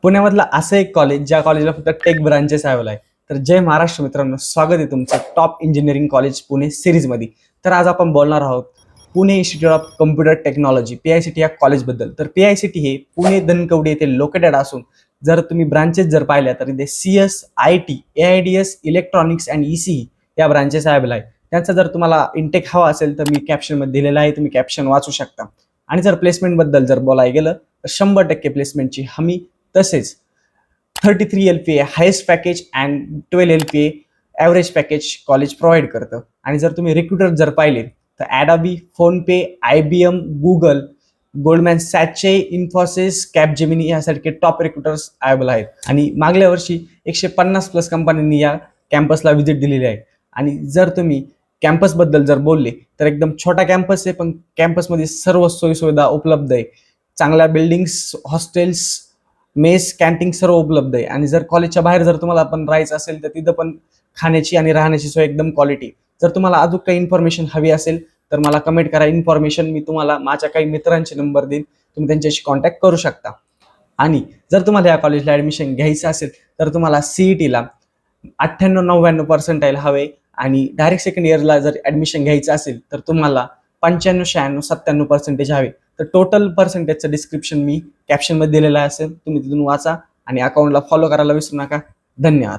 पुण्यामधलं असं एक कॉलेज ज्या कॉलेजला फक्त टेक ब्रांचेस अवेलेबल आहे. तर जय महाराष्ट्र मित्रांनो, स्वागत आहे तुमचं टॉप इंजिनिअरिंग कॉलेज पुणे सिरीजमध्ये. तर आज आपण बोलणार आहोत Pune institute of computer technology PICT या कॉलेजबद्दल. तर PICT हे पुणे धनकवडी येथे लोकेटेड असून जर तुम्ही ब्रांचेस जर पाहिल्या तर इथे CS, IT, AIDS, electronics and ECE या ब्रांचेस अवेलेबल आहे. त्यांचा जर तुम्हाला इंटेक हवा असेल तर मी कॅप्शनमध्ये दिलेला आहे, तुम्ही कॅप्शन वाचू शकता. आणि जर प्लेसमेंटबद्दल जर बोलायला गेलं तर 100% प्लेसमेंटची हमी, तसेच 33 LPA highest package and 12 LPA average package college provide करतं. आणि जर तुम्ही रिक्रुटर जर पाहिले तर Adobe, PhonePe, IBM, Google, Goldman Sachs, Infosys, Capgemini यासारखे टॉप रिक्रुटर्स अवेलेबल आहेत. आणि मागल्या वर्षी 150+ कंपन्यांनी या कॅम्पसला व्हिजिट दिलेली आहे. आणि जर तुम्ही कॅम्पसबद्दल जर बोलले तर एकदम छोटा कॅम्पस आहे, पण कॅम्पसमध्ये सर्व सोयीसुविधा उपलब्ध आहे. चांगल्या बिल्डिंग्स, हॉस्टेल्स, मेस, कॅन्टीन सर्व उपलब्ध आहे. आणि जर कॉलेजच्या बाहेर जर तुम्हाला पण राहायचं असेल तर तिथं पण खाण्याची आणि राहण्याची सोय एकदम क्वालिटी. जर तुम्हाला अजून काही इन्फॉर्मेशन हवी असेल तर मला कमेंट करा. इन्फॉर्मेशन मी तुम्हाला माझ्या काही मित्रांचे नंबर देईन, तुम्ही त्यांच्याशी कॉन्टॅक्ट करू शकता. आणि जर तुम्हाला या कॉलेजला ॲडमिशन घ्यायचं असेल तर तुम्हाला CETला 98-99 पर्सेंटाईल हवे. आणि डायरेक्ट सेकंड इयरला जर ॲडमिशन घ्यायचं असेल तर तुम्हाला 95-96-97% हवे. तर टोटल पर्सेंटेजचं डिस्क्रिप्शन मी कॅप्शनमध्ये दिलेलं असेल, तुम्ही तिथून वाचा आणि अकाउंटला फॉलो करायला विसरू नका. धन्यवाद.